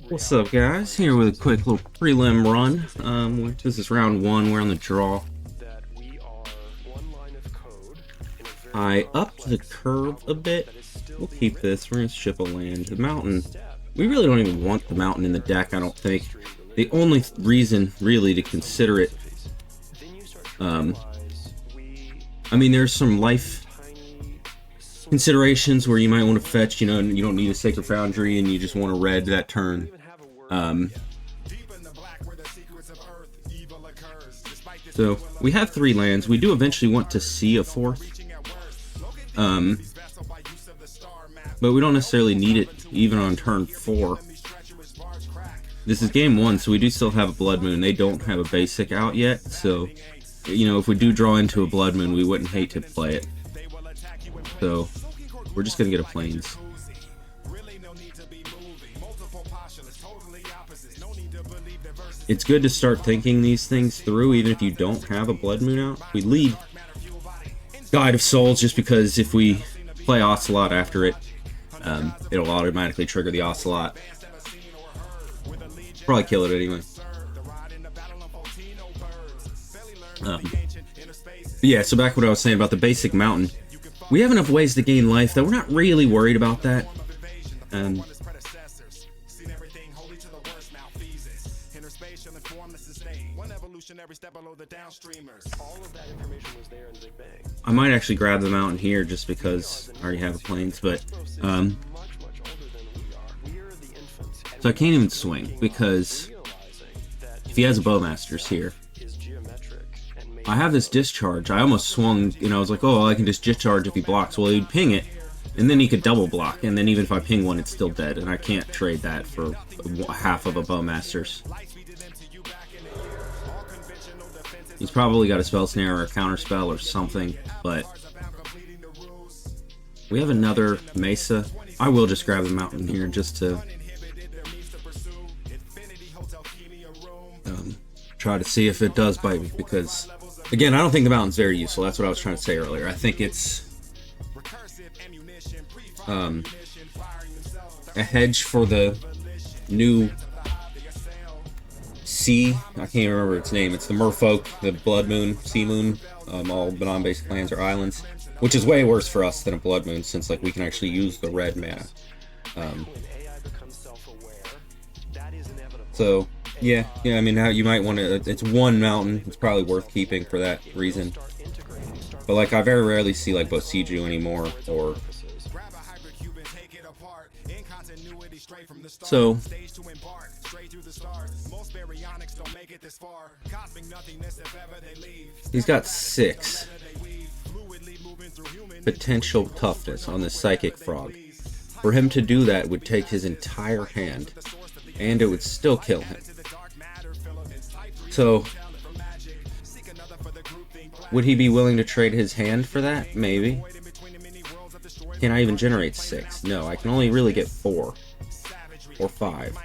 What's up, guys? Here with a quick little prelim run. This is round one. We're on the draw. I upped the curve a bit. We'll keep this. We're gonna ship a land. The mountain. We really don't even want the mountain in the deck, I don't think. The only reason, really, to consider it. I mean, there's some life considerations where you might want to fetch, and you don't need a Sacred Foundry and you just want a red that turn. So we have 3 lands. We do eventually want to see a 4th. But we don't necessarily need it even on turn 4. This is game 1, so we do still have a Blood Moon. They don't have a basic out yet, so if we do draw into a Blood Moon, we wouldn't hate to play it. So we're just gonna get a Plains. It's good to start thinking these things through, even if you don't have a Blood Moon out. We lead Guide of Souls just because if we play Ocelot after it, it'll automatically trigger the Ocelot. Probably kill it anyway. Yeah, so back to what I was saying about the basic mountain. We have enough ways to gain life that we're not really worried about that. I might actually grab the mountain here just because I already have a Plains, but so I can't even swing because if he has a Bowmasters here, I have this discharge. I almost swung, I was like, oh, I can just discharge if he blocks. Well, he'd ping it, and then he could double block, and then even if I ping one, it's still dead, and I can't trade that for half of a Bowmasters. He's probably got a Spell Snare or a Counter Spell or something, but we have another Mesa. I will just grab the mountain here just to try to see if it does bite me, because again, I don't think the mountain's very useful. That's what I was trying to say earlier. I think it's a hedge for the new sea. I can't remember its name. It's the Merfolk, the Blood Moon, Sea Moon, all non-basic lands or islands, which is way worse for us than a Blood Moon, since we can actually use the red mana. So yeah, I mean, you might want to. It's one mountain. It's probably worth keeping for that reason. But I very rarely see Bosiju anymore, or so. He's got 6 potential toughness on the Psychic Frog. For him to do that would take his entire hand, and it would still kill him. So, would he be willing to trade his hand for that? Maybe. Can I even generate 6? No, I can only really get 4 or 5.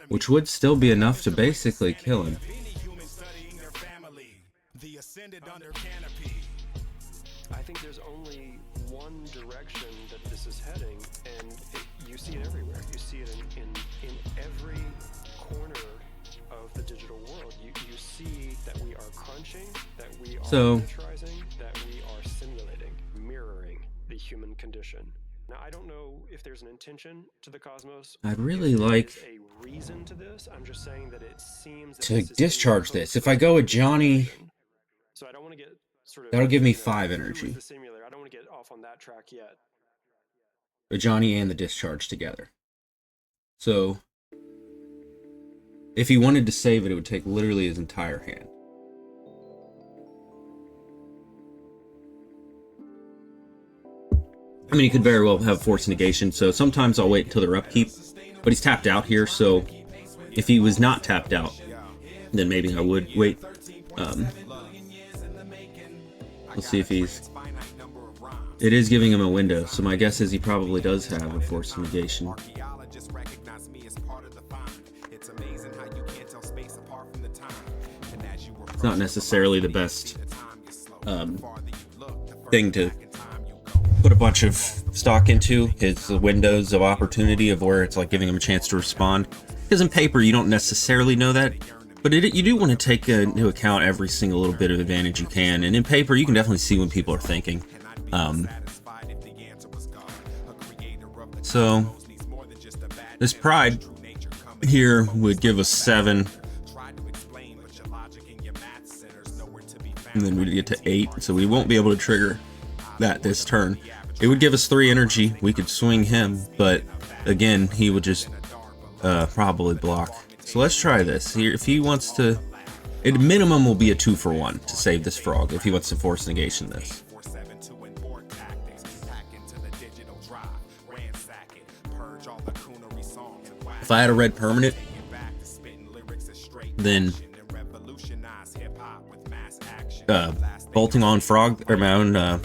Which would still be enough to basically kill him. I think there's only one direction that this is heading, and you see it everywhere. You see it in every corner of the digital world. You see that we are crunching, that we are miniaturizing, that we are simulating, mirroring the human condition. Now, I don't know if there's an intention to the cosmos. I'd really like a reason to this. I'm just saying that it seems that to discharge this. If I go with Johnny, so I don't want to get that'll give me 5 energy. I don't want to get off on that track yet. But Johnny and the discharge together. So if he wanted to save it, it would take literally his entire hand. I mean, he could very well have Force Negation, so sometimes I'll wait until their upkeep. But he's tapped out here, so if he was not tapped out, then maybe I would wait. Let's see if he's... It is giving him a window, so my guess is he probably does have a Force Negation. It's not necessarily the best thing to put a bunch of stock into his windows of opportunity of where it's like giving him a chance to respond. Because in paper, you don't necessarily know that, but you do want to take into account every single little bit of advantage you can. And in paper, you can definitely see when people are thinking. So this pride here would give us 7. And then we'd get to 8, so we won't be able to trigger that this turn. It would give us 3 energy. We could swing him, but again, he would just probably block. So let's try this. Here, if he wants to, at minimum will be a 2 for 1 to save this frog, if he wants to force negation this. If I had a red permanent, then bolting on frog, or my own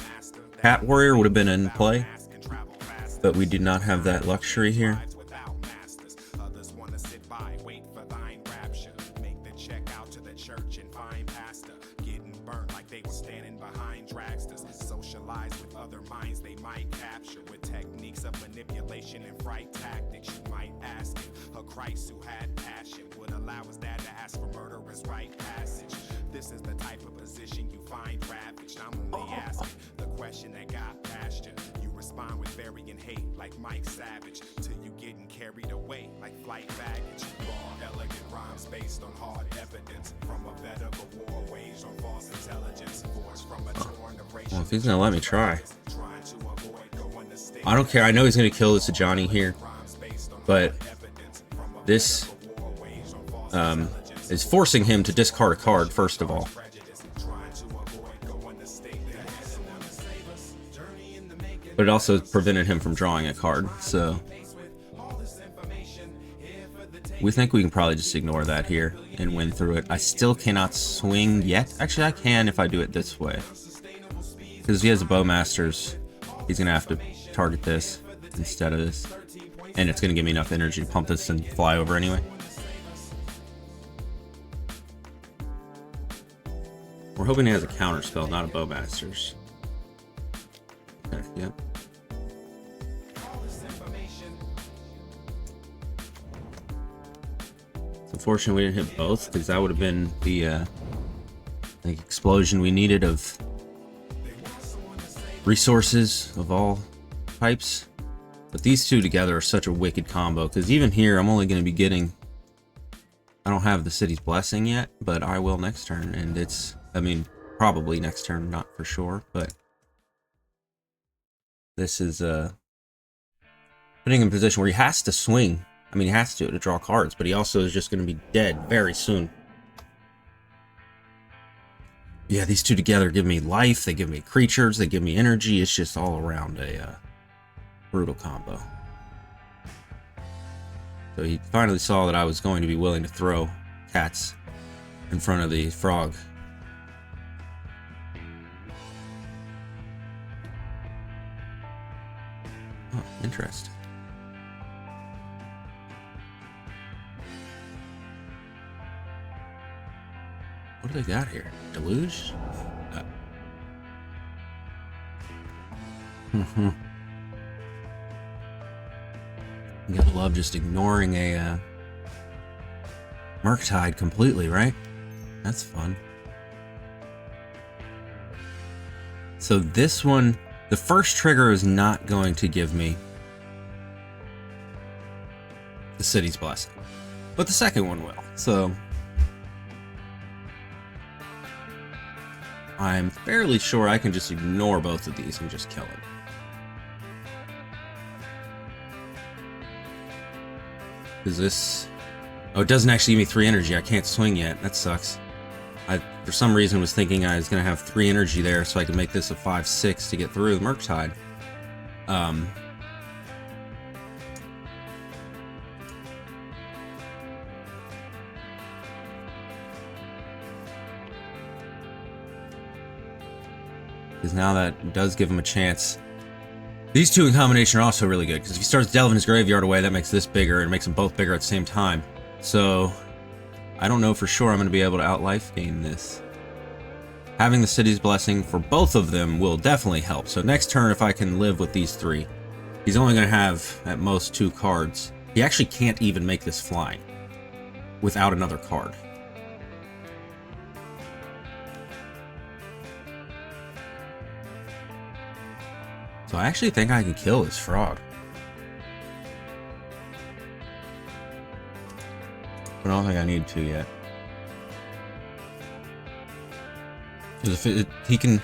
cat warrior would have been in play, but we do not have that luxury here. Christ who had passion would allow his dad to ask for murderer's right passage. This is the type of position you find ravaged. I'm only asking the question that got past you. You respond with varying hate like Mike Savage, till you getting carried away like flight baggage. Raw, elegant rhymes based on hard evidence from a vet of a war waged on false intelligence. Force from a torn of Well, if he's gonna let me try, I don't care. I know he's gonna kill this Ajani here, but this is forcing him to discard a card, first of all. But it also prevented him from drawing a card, so we think we can probably just ignore that here and win through it. I still cannot swing yet. Actually, I can if I do it this way. Because if he has a Bowmasters, he's going to have to target this instead of this. And it's going to give me enough energy to pump this and fly over anyway. We're hoping he has a counter spell, not a Bowmasters. Okay, yep. It's unfortunate we didn't hit both, because that would have been the explosion we needed of resources of all types. But these two together are such a wicked combo, because even here I'm only going to be getting, I don't have the city's blessing yet, but I will next turn, and it's, I mean, probably next turn, not for sure, but this is putting him in a position where he has to swing. I mean, he has to draw cards, but he also is just going to be dead very soon. Yeah, these two together give me life, they give me creatures, they give me energy. It's just all around a brutal combo. So he finally saw that I was going to be willing to throw cats in front of the frog. Oh, interesting. What do they got here? Deluge? You gotta love just ignoring a Murktide completely, right? That's fun. So this one, the first trigger is not going to give me the city's blessing, but the second one will. So I'm fairly sure I can just ignore both of these and just kill him. Is this... Oh, it doesn't actually give me 3 energy. I can't swing yet. That sucks. I, for some reason, was thinking I was going to have 3 energy there so I could make this a 5/6 to get through the Murktide. Because now that does give him a chance. These two in combination are also really good, because if he starts delving his graveyard away, that makes this bigger, and makes them both bigger at the same time. So, I don't know for sure I'm going to be able to outlife gain this. having the city's blessing for both of them will definitely help. So next turn, if I can live with these 3, he's only going to have at most 2 cards. He actually can't even make this flying without another card. So I actually think I can kill this frog. But I don't think I need to yet. Because if he can...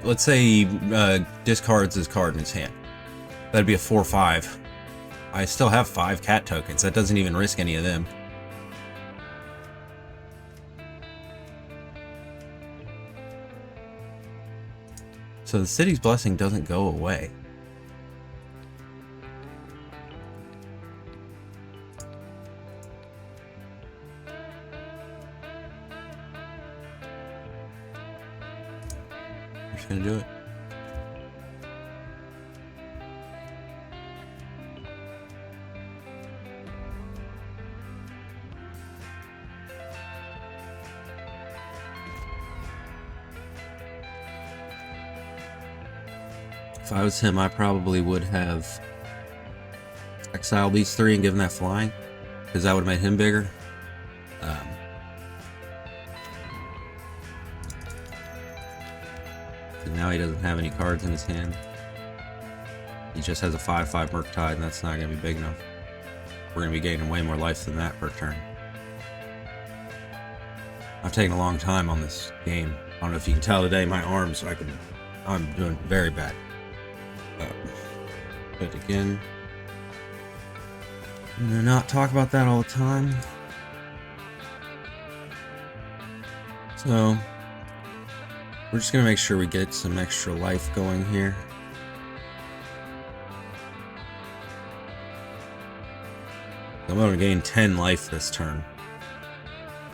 Let's say he discards his card in his hand. That'd be a 4/5. I still have 5 cat tokens. That doesn't even risk any of them. So the city's blessing doesn't go away. I'm just gonna do it. If I was him, I probably would have exiled these 3 and given that flying, because that would have made him bigger. Now he doesn't have any cards in his hand. He just has a 5/5 Murktide, and that's not going to be big enough. We're going to be gaining way more life than that per turn. I've taken a long time on this game. I don't know if you can tell today, my arms, I'm doing very bad. But again, I'm gonna not talk about that all the time. So we're just gonna make sure we get some extra life going here. I'm gonna gain 10 life this turn,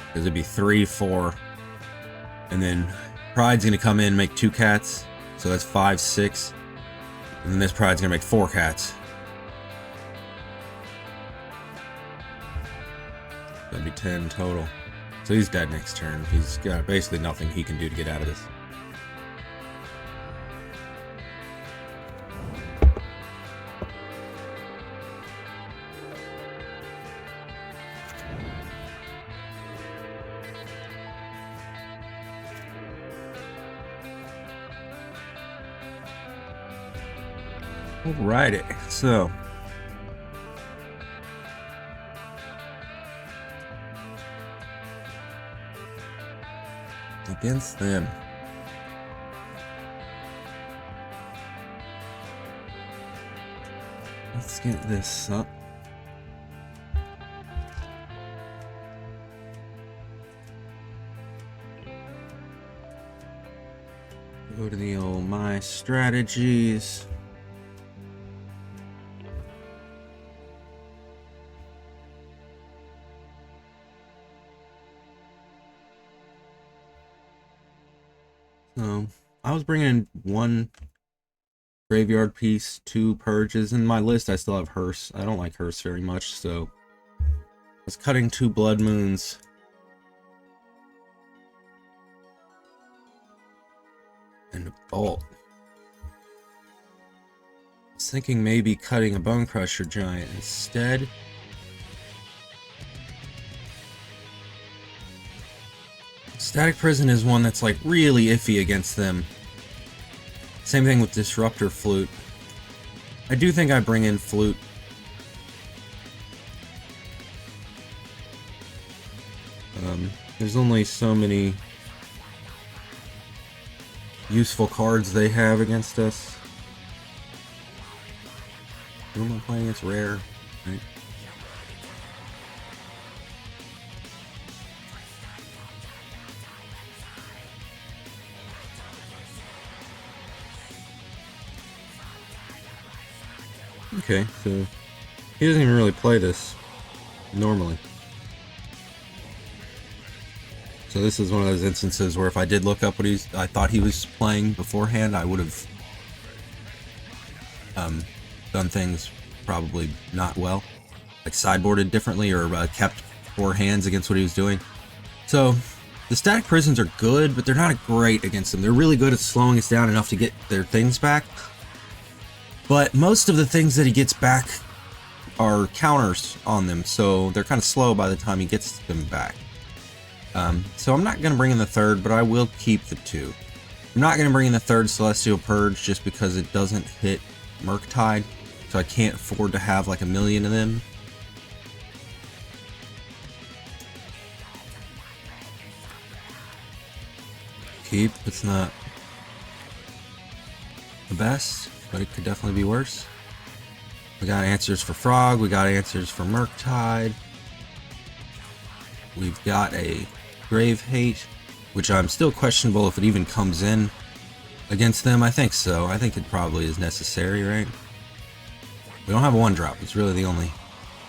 because it'd be 3, 4, and then Pride's gonna come in and make 2 cats, so that's 5, 6. And then this Pride's gonna make 4 cats. That'd be 10 total. So he's dead next turn. He's got basically nothing he can do to get out of this. Alrighty, so against them, let's get this up. Go to the old My Strategies. So I was bringing in 1 graveyard piece, 2 purges. In my list, I still have Hearse. I don't like Hearse very much, so I was cutting 2 Blood Moons. And a Bolt. I was thinking maybe cutting a Bone Crusher Giant instead. Static Prison is one that's like really iffy against them. Same thing with Disruptor Flute. I do think I bring in Flute. There's only so many useful cards they have against us. Who am I playing? It's rare, right? Okay, so he doesn't even really play this normally. So this is one of those instances where if I did look up what I thought he was playing beforehand, I would have done things probably not well, like sideboarded differently or kept 4 hands against what he was doing. So The static prisons are good, but they're not great against them. They're really good at slowing us down enough to get their things back. But most of the things that he gets back are counters on them, so they're kind of slow by the time he gets them back. So I'm not going to bring in the third, but I will keep the 2. I'm not going to bring in the third Celestial Purge just because it doesn't hit Murktide, so I can't afford to have like a million of them. Keep, it's not the best, but it could definitely be worse. We got answers for Frog, we got answers for Murktide. We've got a Grave Hate, which I'm still questionable if it even comes in against them. I think so. I think it probably is necessary, right? We don't have a 1-drop. It's really the only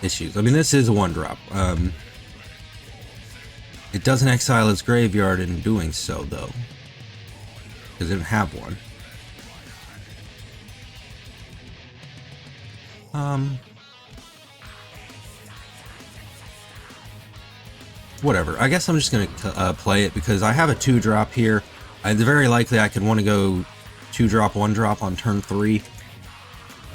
issues. I mean, this is a 1-drop. It doesn't exile its graveyard in doing so, though, because it didn't have one. Whatever. I guess I'm just gonna play it because I have a 2-drop here. It's very likely I could want to go 2-drop, 1-drop on turn 3.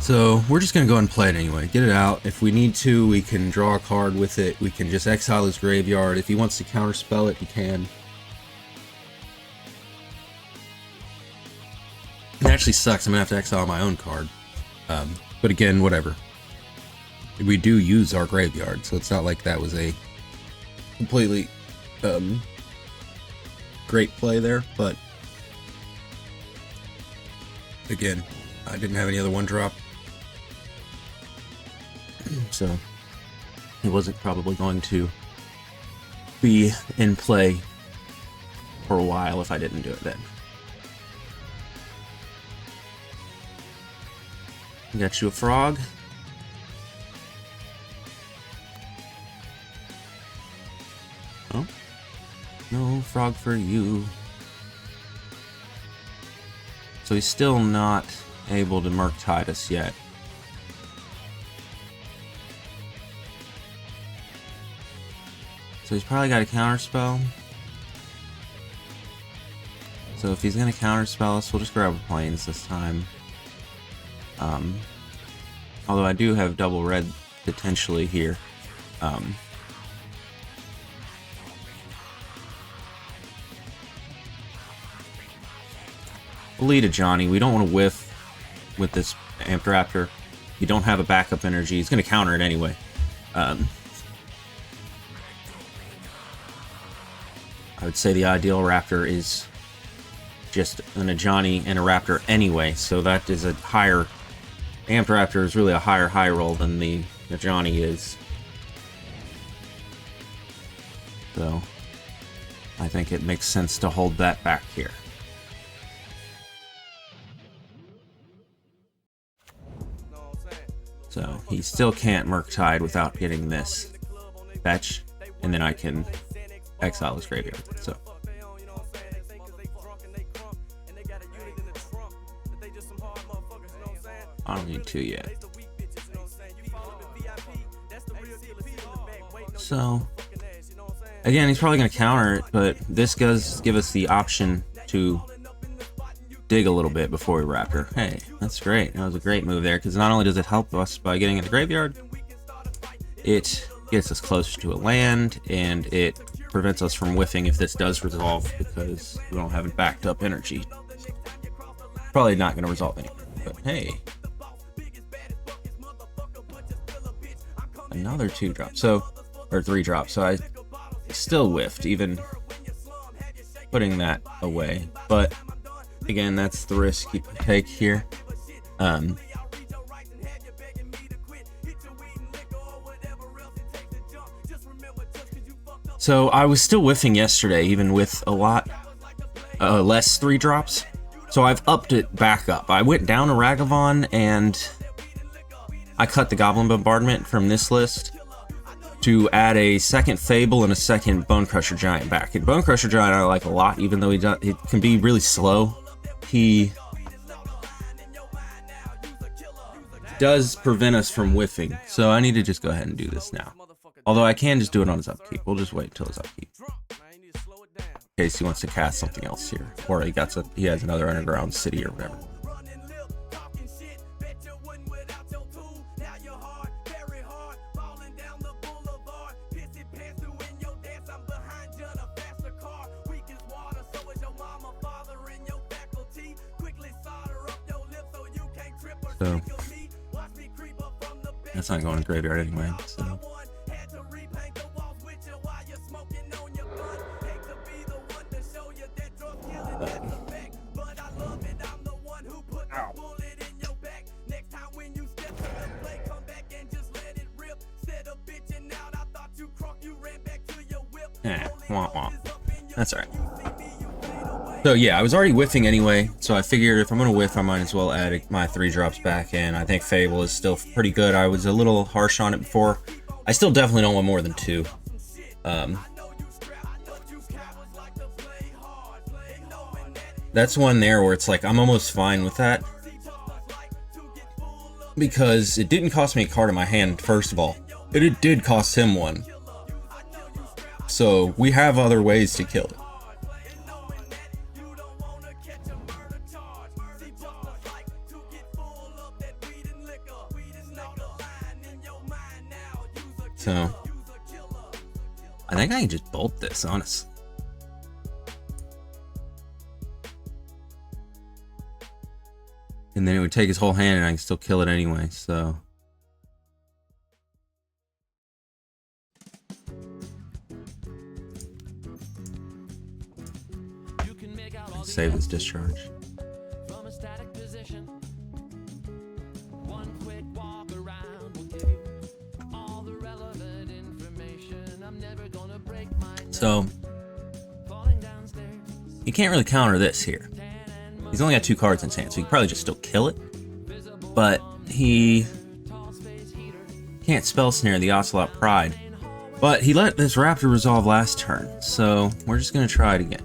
So we're just gonna go ahead and play it anyway. Get it out. If we need to, we can draw a card with it. We can just exile his graveyard. If he wants to counterspell it, he can. It actually sucks. I'm gonna have to exile my own card. But again, whatever. We do use our graveyard, so it's not like that was a completely great play there, but again, I didn't have any other 1-drop, so it wasn't probably going to be in play for a while if I didn't do it then. Got you a Frog. Oh, no Frog for you. So he's still not able to Murktide us yet. So he's probably got a counterspell. So if he's gonna counterspell us, we'll just grab a Plains this time. Although I do have double red potentially here. We'll lead a Johnny. We don't want to whiff with this Amped Raptor. You don't have a backup energy. He's going to counter it anyway. I would say the ideal Raptor is just a Johnny and a Raptor anyway, so that is a higher... Amped Raptor is really a high roll than the Johnny is. So, I think it makes sense to hold that back here. So, he still can't Murktide without getting this fetch, and then I can exile his graveyard. So, I don't need to yet. So, again, he's probably going to counter it, but this does give us the option to dig a little bit before we Raptor. Hey, that's great. That was a great move there, because not only does it help us by getting in the graveyard, it gets us closer to a land, and it prevents us from whiffing if this does resolve, because we don't have backed up energy. Probably not going to resolve anything, but hey. Another 2-drop, so, or 3-drop, so I still whiffed, even putting that away, but again, that's the risk you take here. So I was still whiffing yesterday, even with a lot less 3-drops, so I've upped it back up. I went down to Ragavan, and I cut the Goblin Bombardment from this list to add a second Fable and a second Bone Crusher Giant back. And Bone Crusher Giant I like a lot, even though he can be really slow. He does prevent us from whiffing, so I need to just go ahead and do this now. Although I can just do it on his upkeep. We'll just wait until his upkeep. in case he wants to cast something else here, or he has another underground city or whatever. So that's not going to graveyard anyway. So. Womp womp. That's alright. So yeah, I was already whiffing anyway, so I figured if I'm gonna whiff, I might as well add my 3 drops back in. I think Fable is still pretty good. I was a little harsh on it before. I still definitely don't want more than 2. That's one there where it's like, I'm almost fine with that. Because it didn't cost me a card in my hand, first of all. But it did cost him one. So we have other ways to kill it. So I think I can just bolt this, honestly. And then it would take his whole hand and I can still kill it anyway, so. Save this discharge. So you can't really counter this here. He's only got 2 cards in his hand, so he could probably just still kill it. But he can't spell snare the Ocelot Pride. But he let this Raptor resolve last turn, so we're just gonna try it again.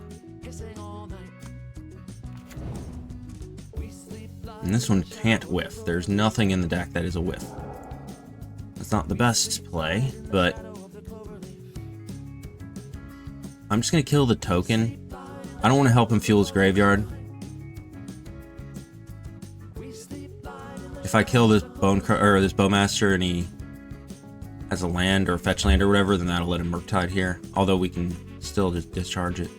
And this one can't whiff. There's nothing in the deck that is a whiff. It's not the best play, but I'm just gonna kill the token. I don't want to help him fuel his graveyard. If I kill this this Bowmaster and he has a land or a fetch land or whatever, then that'll let him Frogtide here. Although we can still just discharge it.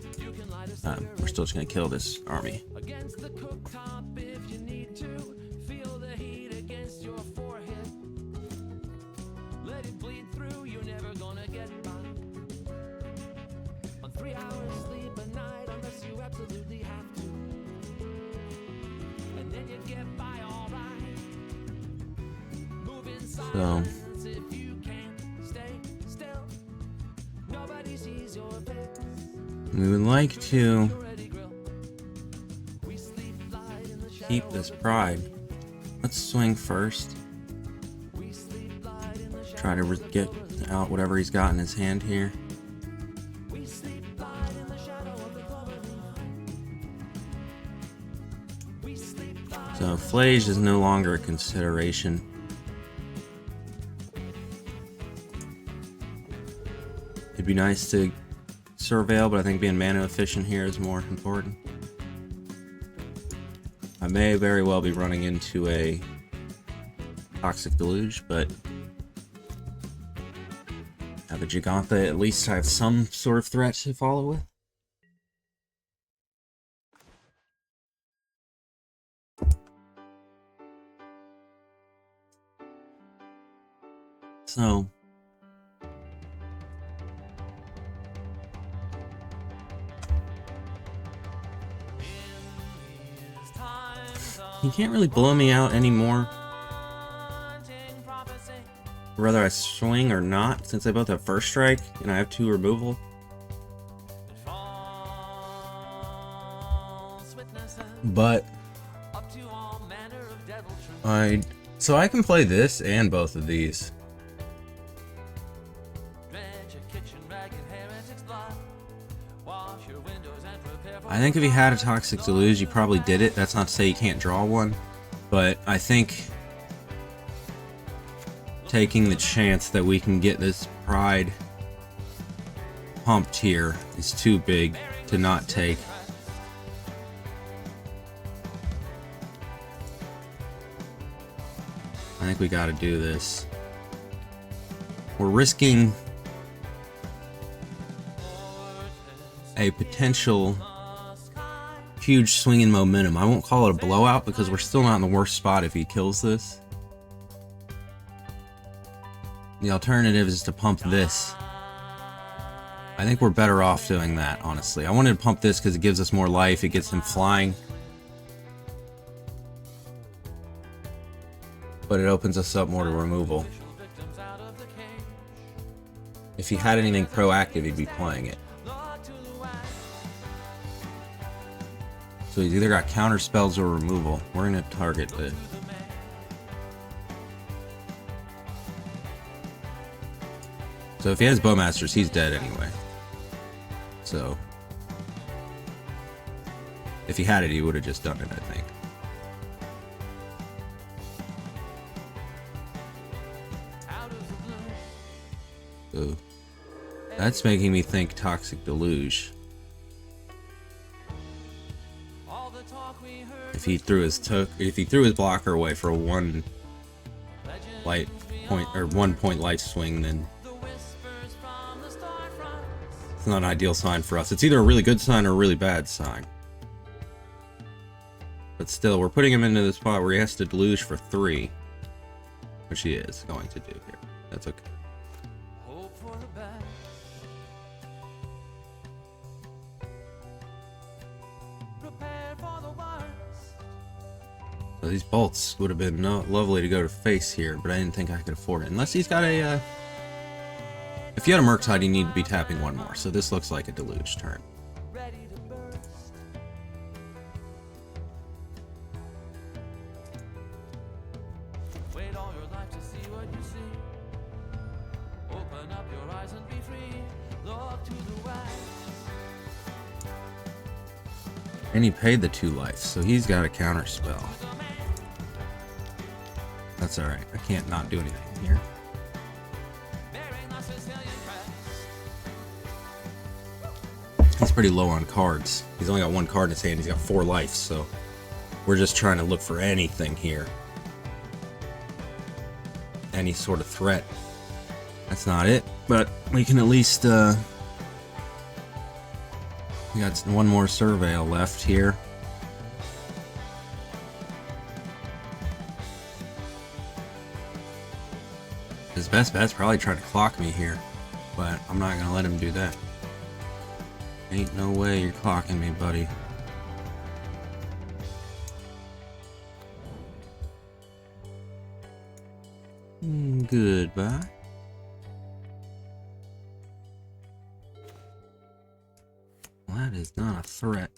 We're still just gonna kill this army. So we would like to keep this Pride. Let's swing first. Try to get out whatever he's got in his hand here. So Flage is no longer a consideration. It'd be nice to Surveil, but I think being mana efficient here is more important. I may very well be running into a Toxic Deluge, but have a Gigantha, at least I have some sort of threat to follow with. So he can't really blow me out anymore. Whether I swing or not, since I both have first strike and I have 2 removal. But so I can play this and both of these. I think if he had a Toxic Deluge, he probably did it. That's not to say he can't draw one, but I think taking the chance that we can get this Pride pumped here is too big. to not take. I think we got to do this. We're risking a potential huge swing in momentum. I won't call it a blowout because we're still not in the worst spot if he kills this. The alternative is to pump this. I think we're better off doing that, honestly. I wanted to pump this because it gives us more life. It gets him flying. But it opens us up more to removal. If he had anything proactive, he'd be playing it. So he's either got counter spells or removal. We're going to target the... So if he has Bowmasters, he's dead anyway. So... if he had it, he would have just done it, I think. So that's making me think Toxic Deluge. If he threw his blocker away for a 1 light point or 1 point life swing, then it's not an ideal sign for us. It's either a really good sign or a really bad sign. But still, we're putting him into the spot where he has to deluge for 3, which he is going to do here. That's okay. So these bolts would have been lovely to go to face here, but I didn't think I could afford it. Unless he's got a... if you had a Murktide, you need to be tapping 1 more. So this looks like a deluge turn. And he paid the 2 life, so he's got a counter spell. That's alright. I can't not do anything here. He's pretty low on cards. He's only got 1 card in his hand. He's got 4 life, so we're just trying to look for anything here. Any sort of threat. That's not it, but we can at least... we got 1 more Surveil left here. His best bet's probably trying to clock me here, but I'm not gonna let him do that. Ain't no way you're clocking me, buddy. Goodbye. That is not a threat.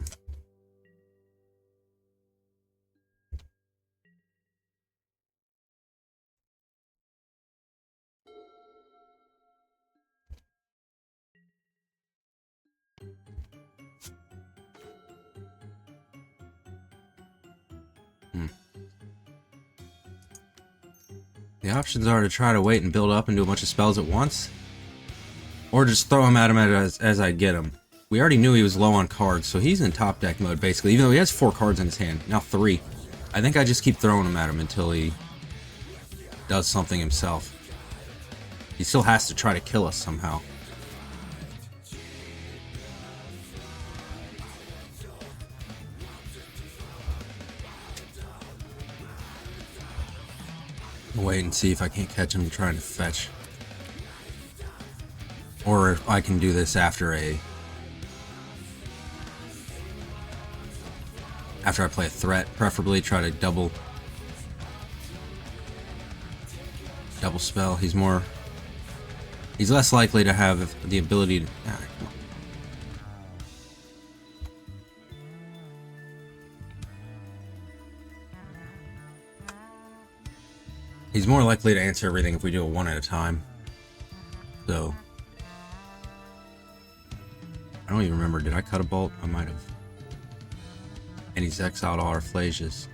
The options are to try to wait and build up and do a bunch of spells at once, or just throw him at him as I get him. We already knew he was low on cards, so he's in top deck mode basically, even though he has 4 cards in his hand. Now 3. I think I just keep throwing him at him until he does something himself. He still has to try to kill us somehow. I'll wait and see if I can't catch him trying to fetch. Or if I can do this after I play a threat, preferably try to double spell. He's less likely to have the ability to... come on. He's more likely to answer everything if we do it 1 at a time. So... I don't even remember, did I cut a bolt? I might have. And he's exiled all our Flages.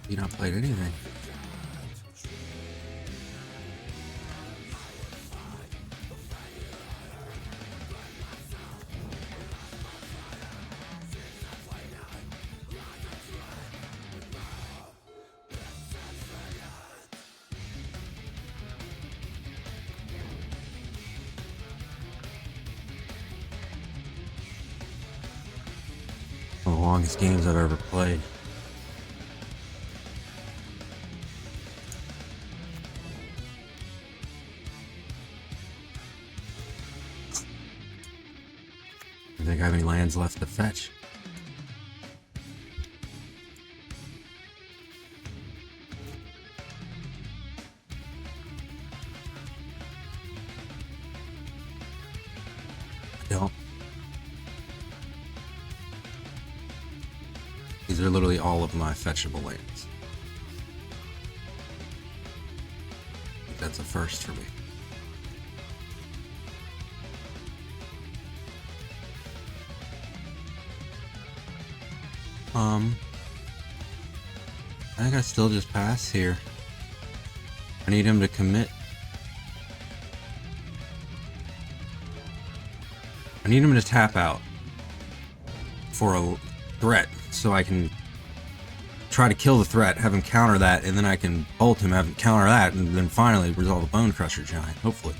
You not played anything. One of the longest games I've ever played. I think I have any lands left to fetch. I don't. These are literally all of my fetchable lands. I think that's a first for me. I think I still just pass here. I need him to commit. I need him to tap out for a threat so I can try to kill the threat, have him counter that, and then I can bolt him, have him counter that, and then finally resolve the Bone Crusher Giant, hopefully.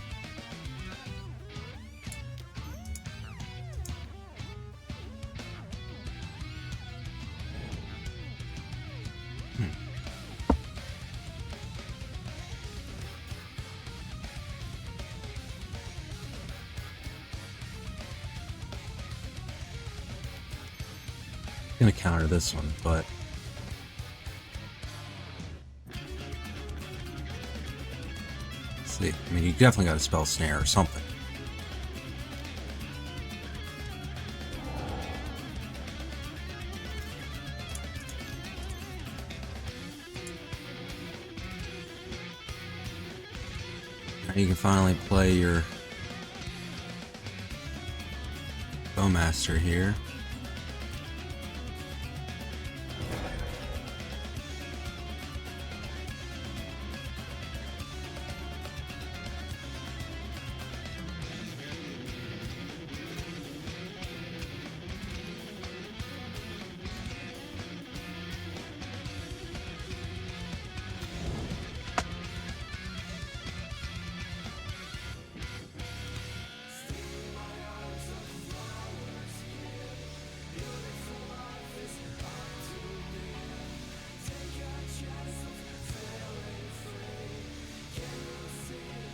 Gonna counter this one, but let's see. I mean, you definitely got to spell snare or something. Now you can finally play your Bowmaster here.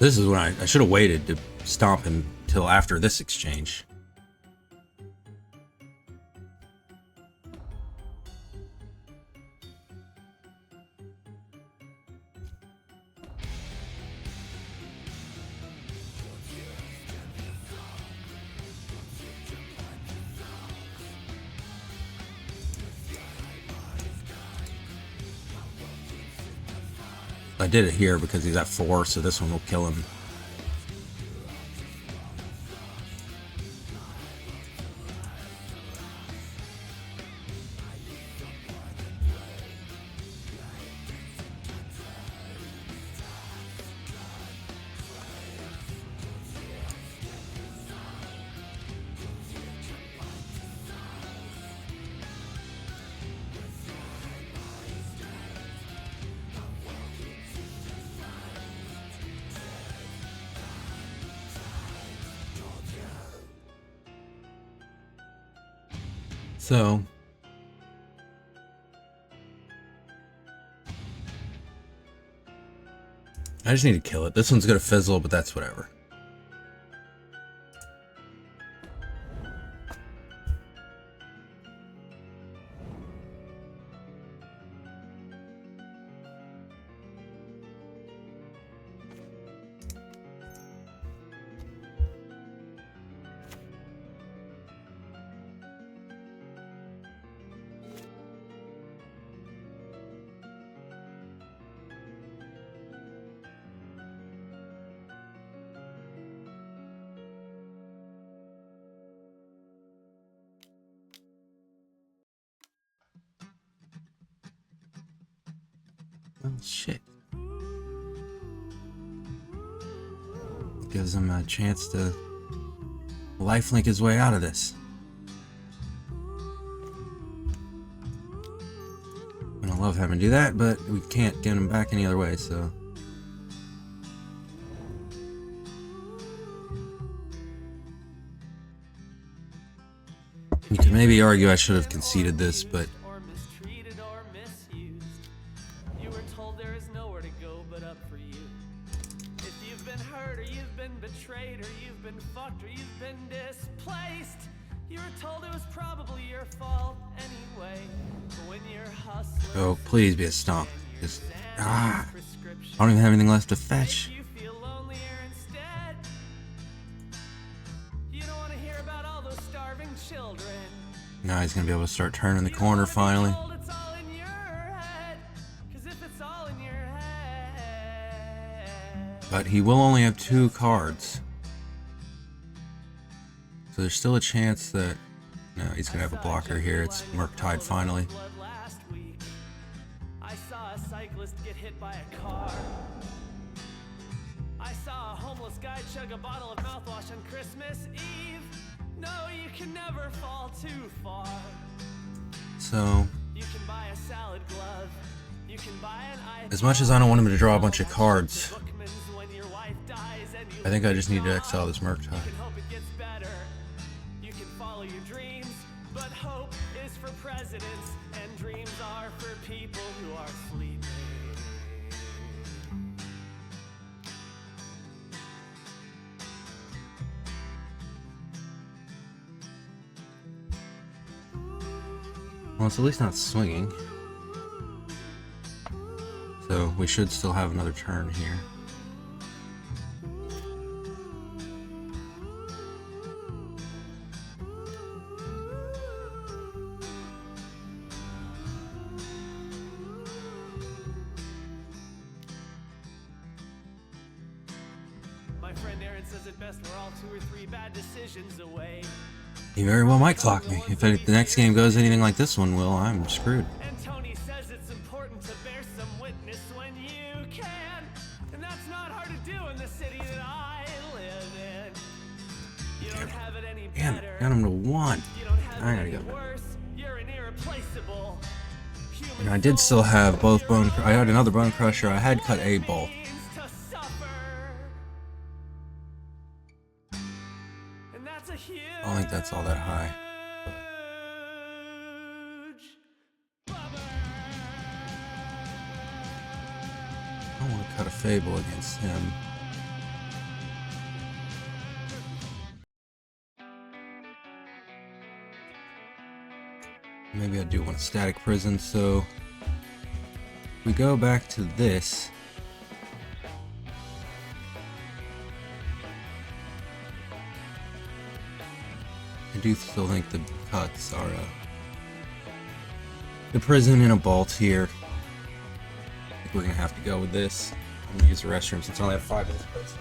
This is when I should have waited to stomp him till after this exchange. I did it here because he's at 4, so this one will kill him. So I just need to kill it. This one's gonna fizzle, but that's whatever. Oh, shit. Gives him a chance to lifelink his way out of this. And I love having to do that, but we can't get him back any other way, so... You could maybe argue I should have conceded this, but... Or mistreated or misused. You were told there is nowhere to go but up for you. If you've been hurt or you've been betrayed or you've been fucked or you've been displaced, you were told it was probably your fault anyway. But when you're hustling, Oh, please be a stomp. Just... I don't even have anything left to fetch. you feel lonelier instead. You don't want to hear about all those starving children. Now he's gonna be able to start turning the corner finally. It's all in your head. 'Cause if it's all in your head, But he will only have 2 cards. So there's still a chance that... No, he's gonna have a blocker here. It's Frogtide finally. blood last week. I saw a cyclist get hit by a car. I saw a homeless guy chug a bottle of mouthwash on Christmas Eve. No, you can never fall too far. So, You can buy a salad glove. You can buy an iPhone. as much as I don't want him to draw a bunch of cards, Bookman's when your wife dies and you I think I lose just your need to job. exile this Frogtide. You can hope it gets better. You can follow your dreams, but hope is for presidents and dreams are for people who are sleeping. well, it's at least not swinging. So we should still have another turn here. My friend Aaron says it best, we're all 2 or 3 bad decisions away. He very well might clock me. If the next game goes anything like this one will, I'm screwed. And Tony says it's important to bear some witness when you can. And that's not hard to do in the city that I live in. You don't have it any Damn better. it, got him to 1. You don't have I it gotta any go. worse. You're an irreplaceable human. And I did still have both bone... I had another bone crusher. I had cut a bolt. means to suffer. And that's a huge I don't think that's all that high. bummer. I want to cut a Fable against him. Maybe I do want a static prison, so we go back to this. I do still think the cuts are the prison and a bolt here. I think we're gonna have to go with this. I'm gonna use the restroom since I only have 5 minutes.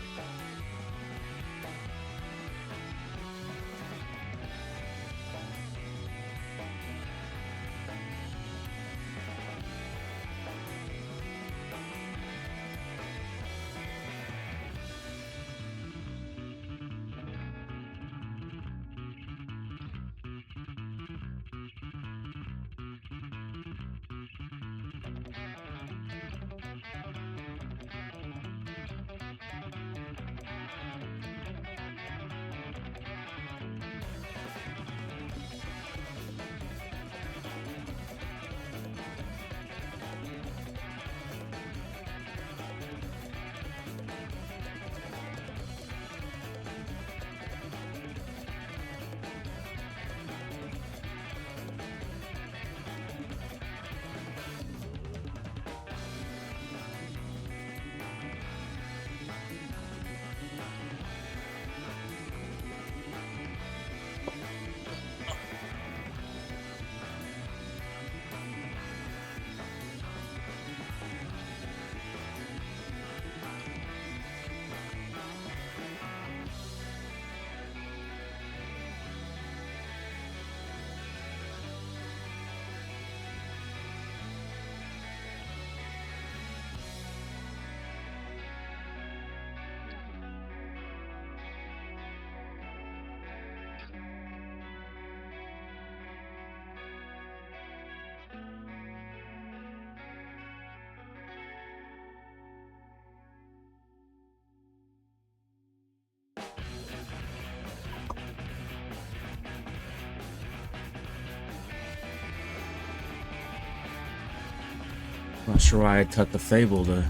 Not sure why I cut the Fable the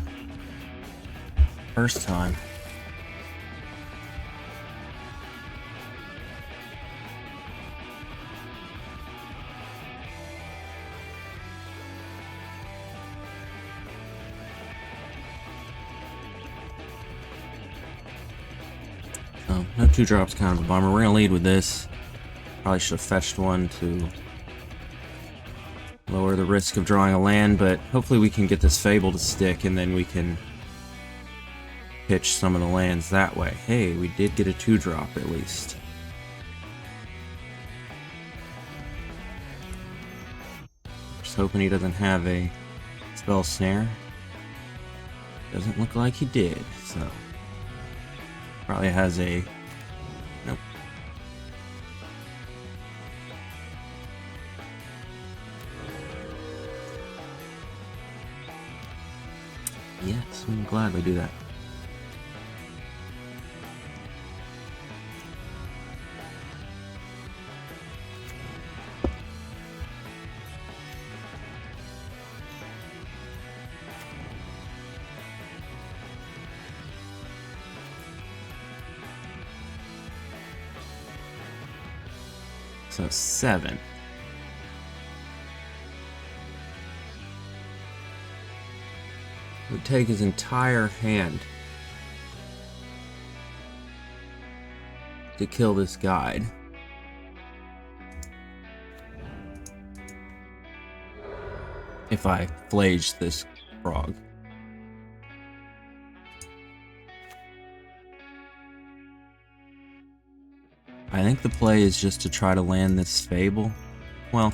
first time. Oh, no 2-drops, kind of a bummer. We're gonna lead with this. Probably should have fetched one to lower the risk of drawing a land, but hopefully we can get this Fable to stick and then we can pitch some of the lands that way. Hey, we did get a 2-drop at least. Just hoping he doesn't have a spell snare. Doesn't look like he did, so probably has a... Nope. Yes, I'm glad we do that. So 7. It would take his entire hand to kill this guide. If I flage this frog. I think the play is just to try to land this Fable. Well,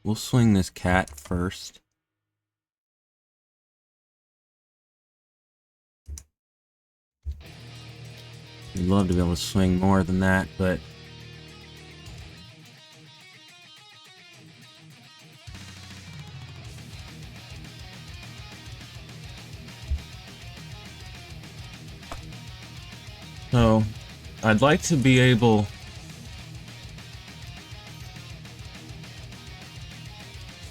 we'll swing this cat first. I'd love to be able to swing more than that, but so I'd like to be able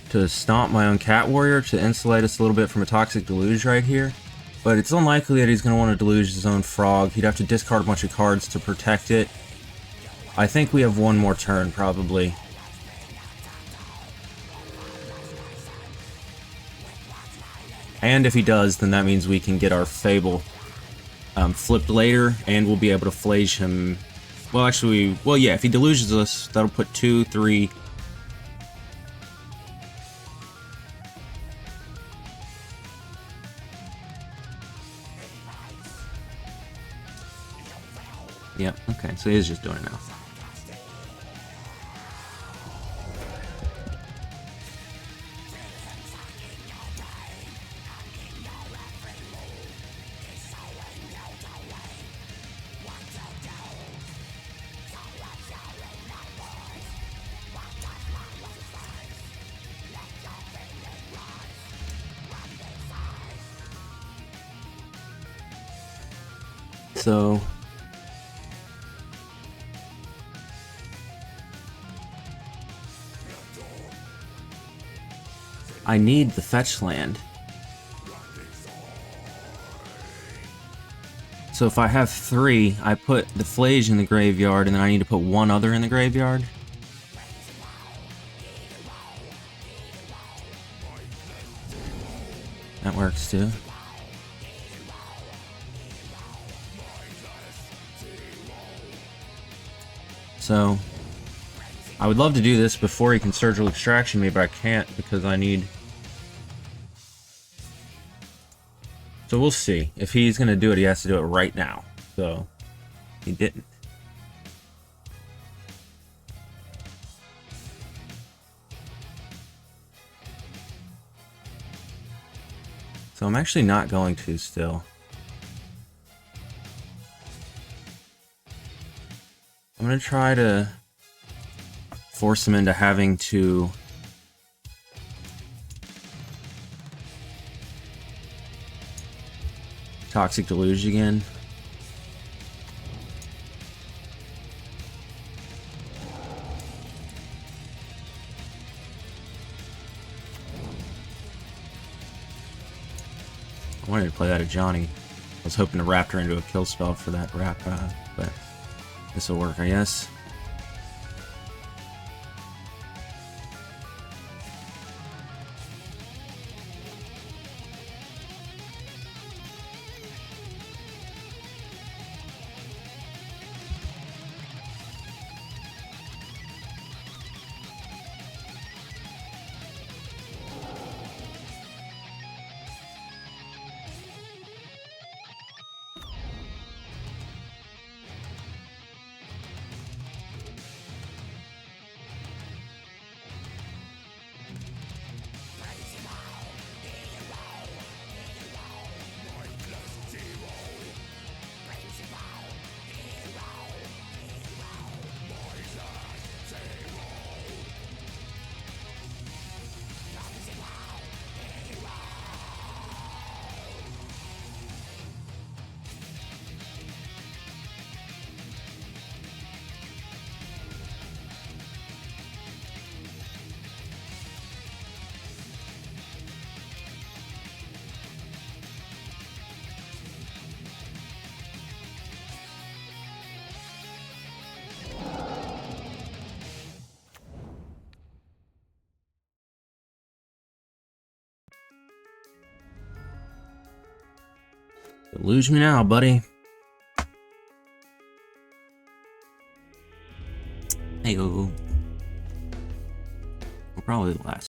to stomp my own Cat Warrior to insulate us a little bit from a Toxic Deluge right here. But it's unlikely that he's going to want to deluge his own frog. He'd have to discard a bunch of cards to protect it. I think we have one more turn, probably. And if he does, then that means we can get our Fable flipped later, and we'll be able to flage him. Well, actually, well, yeah, if he deluges us, that'll put 2, 3... Yep, okay, so he is just doing it now. So I need the fetch land. So if I have 3, I put the Flage in the graveyard, and then I need to put 1 other in the graveyard. That works too. So I would love to do this before he can Surgical Extraction me, but I can't because I need... So we'll see. If he's going to do it, he has to do it right now. So he didn't. So I'm actually not going to still. I'm going to try to force him into having to Toxic Deluge again. I wanted to play that at Johnny. I was hoping to raptor into a kill spell for that rap, but this will work, I guess. You lose me now, buddy. Hey, we'll probably last